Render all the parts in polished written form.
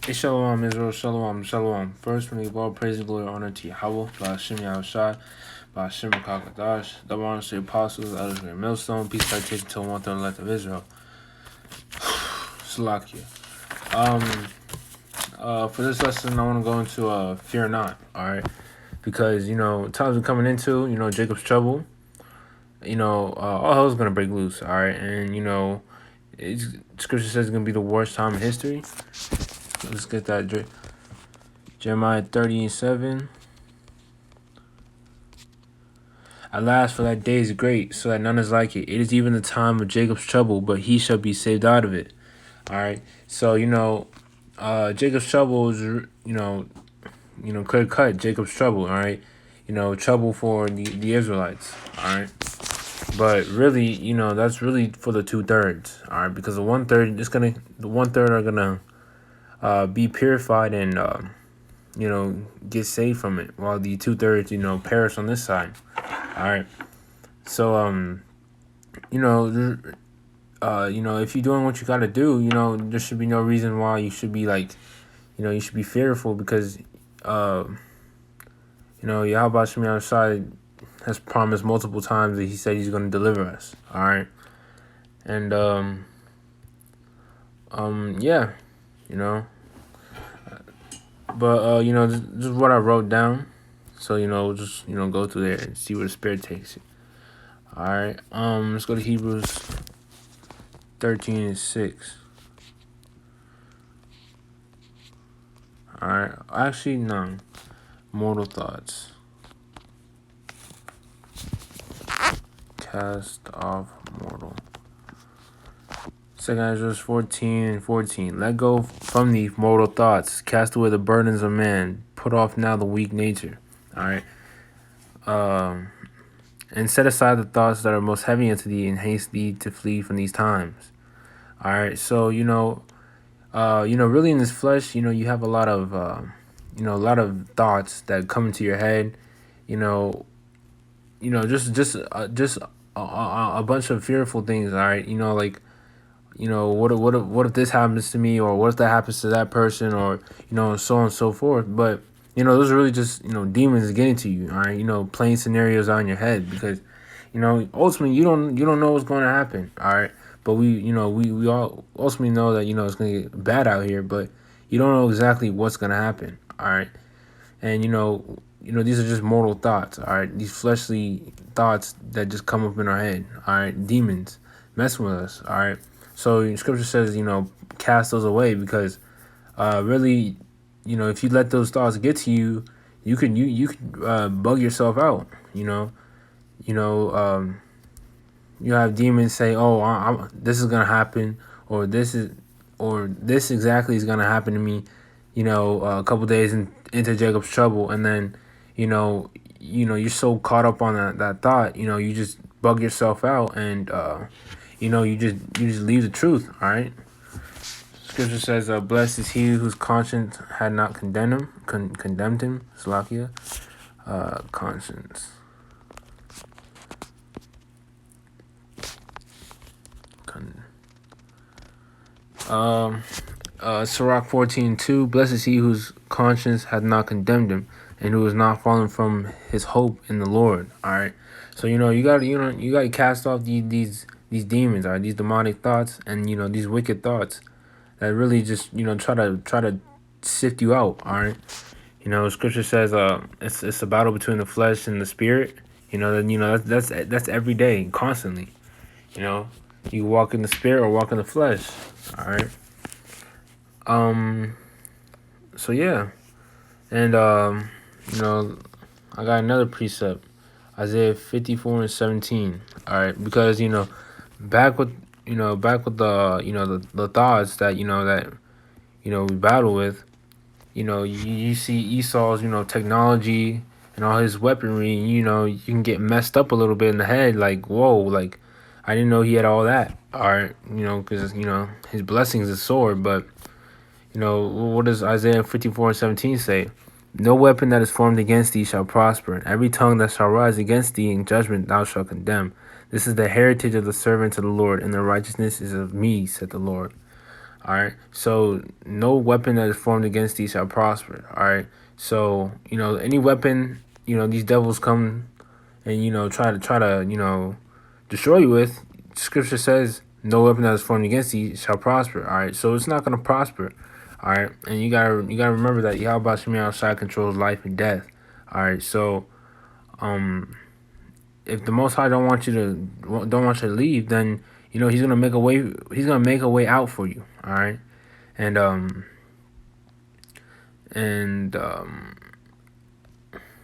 Hey, Shalom, Israel, Shalom, Shalom. First, we give all praise and glory, honor to Yahweh, by Hashem Yahushai, by Hashem Kakadash, double honor to the apostles, elders, and millstone, peace, citation to one third elect of Israel. Salakia. For this lesson, I want to go into fear not, all right? Because, times we're coming into, Jacob's trouble, all hell's going to break loose, all right? And, Scripture says it's going to be the worst time in history. Let's get that. Jeremiah 30:7. Alas, for that day is great, so that none is like it. It is even the time of Jacob's trouble, but he shall be saved out of it. All right. So, Jacob's trouble is, clear cut. Jacob's trouble. All right. Trouble for the Israelites. All right. But really, that's really for the 2/3. All right. Because the 1/3 the 1/3 are gonna be purified and get saved from it, while the 2/3 perish on this side. All right. So if you're doing what you got to do, there should be no reason why you should be you should be fearful, because Yahweh Shem Yahushai has promised multiple times that he said he's going to deliver us. All right. And yeah, but this is what I wrote down. So just go through there and see where the Spirit takes you. All right. Let's go to Hebrews 13:6. All right. Actually, no. Mortal thoughts. Cast off mortal. 2 Ezra 14:14. Let go from thee mortal thoughts. Cast away the burdens of man. Put off now the weak nature. All right. And set aside the thoughts that are most heavy unto thee, and haste thee to flee from these times. All right. So really in this flesh, you have a lot of thoughts that come into your head. Just a bunch of fearful things. All right. What if this happens to me, or what if that happens to that person, or so on and so forth. But those are really just demons getting to you. All right. Playing scenarios out in your head, because ultimately you don't know what's going to happen. All right. But we all ultimately know that it's going to get bad out here, but you don't know exactly what's going to happen. All right. And these are just mortal thoughts. All right. These fleshly thoughts that just come up in our head. All right. Demons messing with us. All right. So Scripture says, cast those away, because really, if you let those thoughts get to you, you could bug yourself out. You have demons say, "Oh, this is gonna happen," or this exactly is gonna happen to me. A couple days into Jacob's trouble, and then you're so caught up on that thought. You just bug yourself out, and you just leave the truth. All right. Scripture says, "Blessed is he whose conscience had not condemned him." Salakia. Conscience. Sirach 14:2. Blessed is he whose conscience had not condemned him, and who has not fallen from his hope in the Lord. All right. So you got to cast off these demons, all right, these demonic thoughts, and these wicked thoughts that really just try to sift you out. All right. Scripture says it's a battle between the flesh and the spirit. That's every day, constantly. You walk in the spirit or walk in the flesh. All right. So yeah, and I got another precept, Isaiah 54:17. All right, because back with the thoughts that we battle with. You see Esau's technology and all his weaponry. You can get messed up a little bit in the head. Like, whoa, like I didn't know he had all that. All right, because his blessings is sword, but what does Isaiah 54:17 say? No weapon that is formed against thee shall prosper, and every tongue that shall rise against thee in judgment thou shalt condemn. This is the heritage of the servants of the Lord, and the righteousness is of me, said the Lord. All right. So no weapon that is formed against thee shall prosper. All right. So any weapon these devils come and try to destroy you with. Scripture says no weapon that is formed against thee shall prosper. All right. So it's not gonna prosper. All right. And you gotta remember that Yahweh Shemi outside controls life and death. All right. So if the Most High don't want you to leave, then he's gonna make a way. He's gonna make a way out for you. All right. And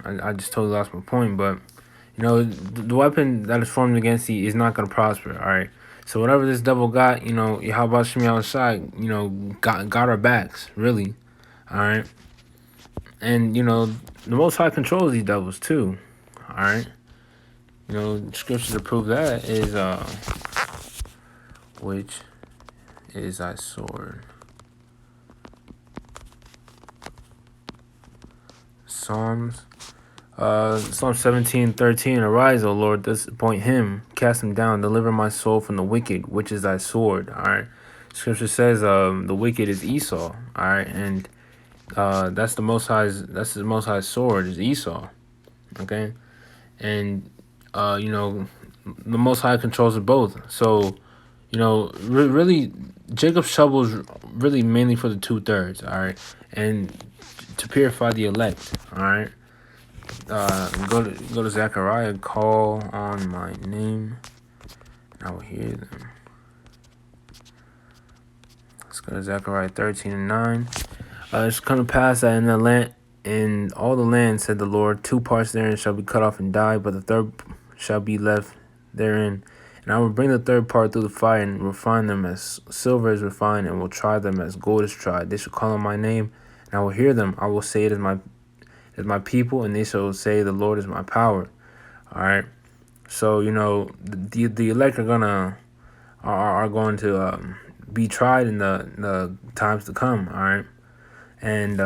I just totally lost my point, but the weapon that is formed against thee is not gonna prosper. All right. So whatever this devil got, how about Shemi outside? Got our backs really. All right. And the Most High controls these devils too. All right. Scripture to prove that is which is thy sword. Psalm 17:13. Arise, O Lord, disappoint him, cast him down, deliver my soul from the wicked, which is thy sword. All right. Scripture says the wicked is Esau. All right, and that's the Most High's sword is Esau. Okay, and the Most High controls it both. So really Jacob's trouble is really mainly for the 2/3. All right, and to purify the elect. All right. Go to Zechariah. Call on my name, and I will hear them. Let's go to Zechariah 13:9. It's come to pass that in all the land, said the Lord, 2 parts therein shall be cut off and die, but the third shall be left therein. And I will bring the third part through the fire and refine them as silver is refined, and will try them as gold is tried. They shall call on my name, and I will hear them. I will say it is my people, and they shall say the Lord is my power. All right. So the elect are going to be tried in the times to come. All right. And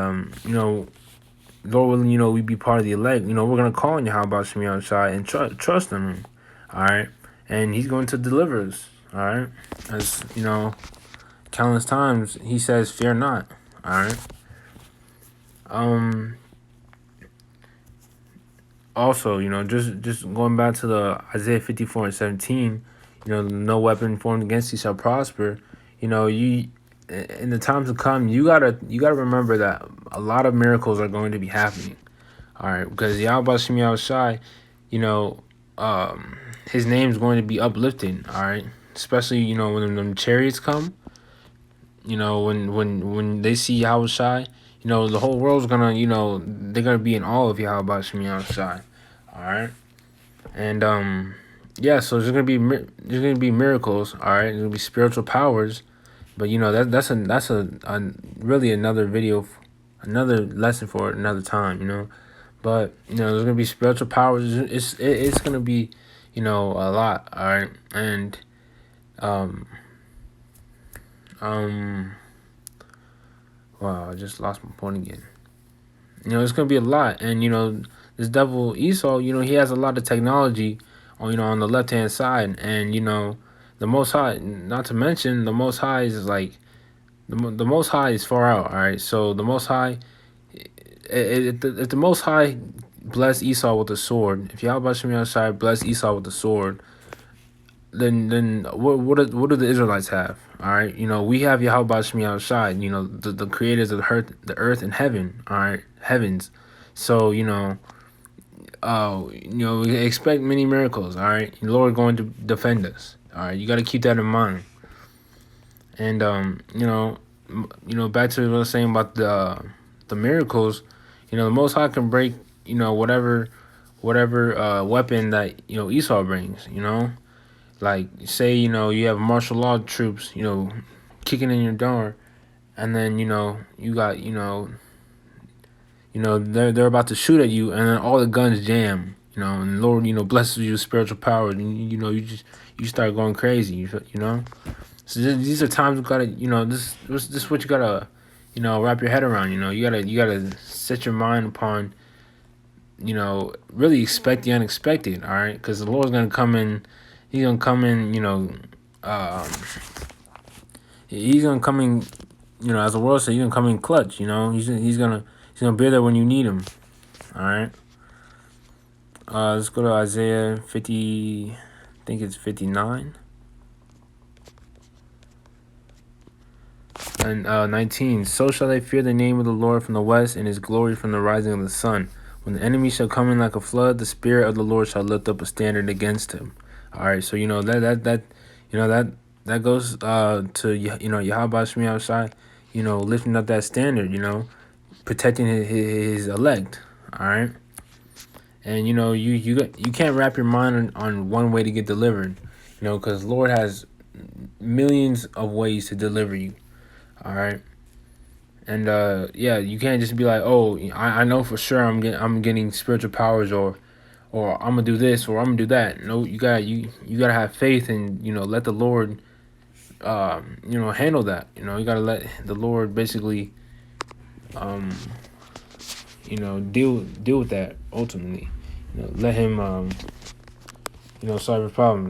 Lord willing, we be part of the elect. We're gonna call on Yahweh Shemi outside and trust him. All right. And he's going to deliver us. All right. As countless times he says, "Fear not." All right. Also, just going back to the Isaiah 54:17, no weapon formed against you shall prosper. You in the times to come, you gotta remember that a lot of miracles are going to be happening. All right, because Yahweh Shemi Shai, his name is going to be uplifted. All right, especially when them chariots come. When they see Yahweh Shai, the whole world's gonna they're gonna be in awe of Yahweh Shemi Shai. All right, and yeah, so there's gonna be miracles. All right, there's gonna be spiritual powers. But that's a really another video, another lesson for another time. But there's gonna be spiritual powers. It's gonna be a lot. All right, and wow, I just lost my point again. It's gonna be a lot, and this devil Esau, he has a lot of technology on the left hand side, and the Most High, not to mention the Most High is like the Most High is far out. All right, so the Most High, if the Most High bless Esau with a sword, if Yahweh Shemi Shai bless Esau with a sword, then what do the Israelites have? All right, we have Yahweh Shemi Shai, the creators of the earth and heaven. All right, heavens. So we expect many miracles. All right, the Lord going to defend us. All right, you got to keep that in mind. And back to what I was saying about the miracles. The Most High can break whatever weapon that Esau brings. Like say you have martial law troops kicking in your door, and then you got they're about to shoot at you, and then all the guns jam. And the Lord blesses you with spiritual power, and you start going crazy. So these are times you gotta, this is what you gotta, wrap your head around. You gotta set your mind upon, really expect the unexpected. All right, because the Lord's gonna come in. He's gonna come in. He's he's gonna come in, as the world says, he's gonna come in clutch. He's gonna be there when you need him. All right. Let's go to Isaiah 50. I think it's 59 and 19. So shall they fear the name of the Lord from the west, and his glory from the rising of the sun. When the enemy shall come in like a flood, the spirit of the Lord shall lift up a standard against him. All right, so that goes to Yahweh Shemi outside, lifting up that standard, protecting his elect. All right, and you can't wrap your mind on one way to get delivered, because Lord has millions of ways to deliver you. All right. And you can't just be like, oh, I know for sure I'm getting spiritual powers, or I'm gonna do this, or I'm gonna do that. No, you gotta have faith and let the Lord handle that. You gotta let the Lord basically deal with that ultimately. Let him solve your problems.